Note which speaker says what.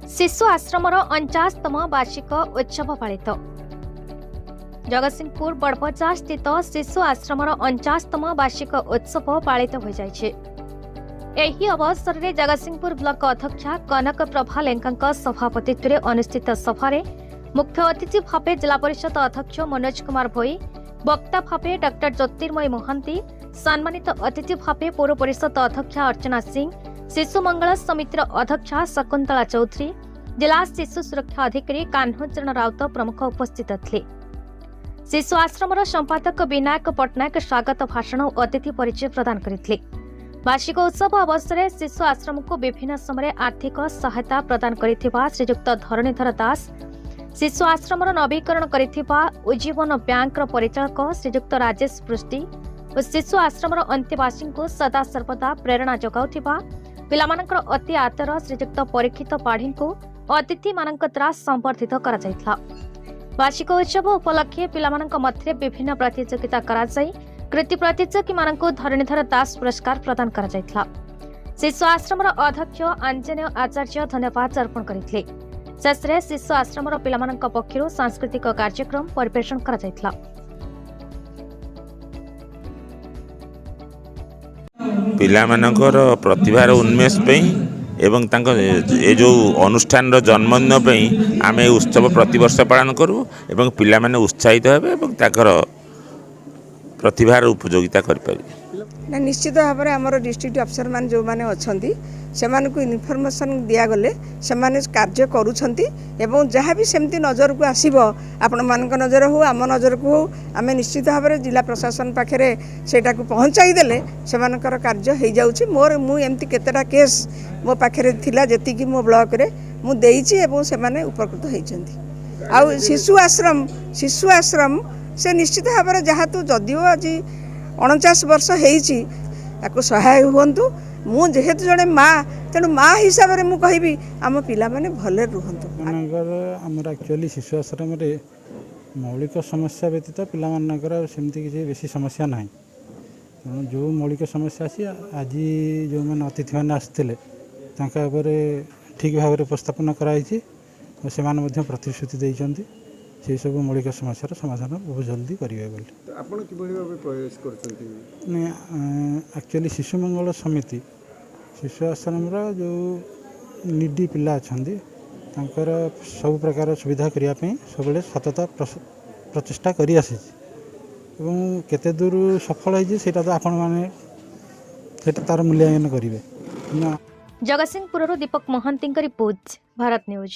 Speaker 1: शिशु आश्रमर 49तम वार्षिक उत्सव पालित। जगतसिंहपुर बड़बजार स्थित शिशु आश्रमर 49तम वार्षिक उत्सव पालित हो जाइछे। एही अवसर में जगतसिंहपुर ब्लॉक अध्यक्षा कनक प्रभा लेंका सभापतित्व में अनुष्ठित सभारे मुख्य अतिथि भावे जिला परिषद अध्यक्ष मनोज कुमार भोई, वक्ता भावे डॉक्टर ज्योतिर्मयी मोहंती, सम्मानित अतिथि भावे पौर परिषद अध्यक्षा अर्चना सिंह, शिशु मंगल समितिर अध्यक्षा शकुंतला चौधरी, जिला शिशु सुरक्षा अधिकारी कान्होचरण राउत प्रमुख उपस्थित थे। शिशु आश्रमर संपादक विनायक पट्टनायक स्वागत भाषण और अतिथि परिचय प्रदान करते। वार्षिक उत्सव अवसर में शिशु आश्रम को विभिन्न समय आर्थिक सहायता प्रदान करिथिबा श्रीयुक्त धरणीधर दास, शिशु आश्रमर नवीकरण करिथिबा उज्जीवन बैंक परिचालक श्रीयुक्त राजेश पृष्टि और शिशु आश्रमर अंत्यवासी को सदा सर्वदा प्रेरणा जगाउथिबा पिलामानकर अति आदर श्रीयुक्त परीक्षित पाढ़ी को अतिथि मानक द्वारा संबर्धित करा जायथिला। वार्षिक उत्सव उपलक्षे पिलामानक मध्य विभिन्न प्रतियोगिता कराई कृति प्रतियोगी मानक धरणीधर दास पुरस्कार प्रदान करा जायथिला। शिशु आश्रमर अध्यक्ष आंजनेय आचार्य धन्यवाद अर्पण करथिले। शेषरे शिशु आश्रमर पिलामानक पक्षरु सांस्कृतिक कार्यक्रम परिवेषण करा जायथिला।
Speaker 2: पिलामानकर प्रतिभार उन्मेष एवं ये जो अनुष्ठान जन्मदिन आम उत्सव प्रतिवर्ष पालन करूँ एवं पिला माने उत्साहित हेबे एवं ताकर प्रतिभार उपयोगिता करें।
Speaker 3: निश्चित भाव में आमर डिस्ट्रिक्ट अफसर मान जो मैंने अच्छा से इनफर्मेशन दिगले से कार्य करुँच जहाँ भी सेमती नजर को आसो आपण मान नजर हो आम नजर को हो आम निश्चित भाव में जिला प्रशासन पाखे से पहुँचाई देले से कार्य हो जाऊँगी। मोर मुझे केतेटा केस मो पाखे थिला जेतिकी मो ब्लॉक रे मु देइछि एवं से माने उपकृत होइछन्ति। आ शिशु आश्रम से निश्चित भाव में जहाँ तो जदिओ आज 49 वर्ष होइछि ताको सहाय हुंतु। मु जेहेतु जड़े माँ तेणु माँ हिसाब से मुझे कहबी आम पिला माने भले रुहंतु।
Speaker 4: आमर एक्चुअली शिशु आश्रम रे मौलिक समस्या व्यतीत पिला मानकर सेमती किसी बेसी समस्या ना। तेणु जो मौलिक समस्या आसी आज जो मैंने अतिथि मैंने आसते ठीक भाव में उपस्थापन कराई और से प्रतिश्रुति देइछन्ति से सब मौलिक समस्या समाधान बहुत जल्दी करेंगे बोली। एक्चुअली शिशु मंगल समिति शिशु आश्रम जो निडी पिला अच्छा सब प्रकार सुविधा करने सब सतत प्रचेषा कर केते दूर सफल है तो आपण मैंने तार मूल्यांकन करेंगे।
Speaker 1: जगतसिंहपुर दीपक मोहंती रिपोर्ट, भारत न्यूज।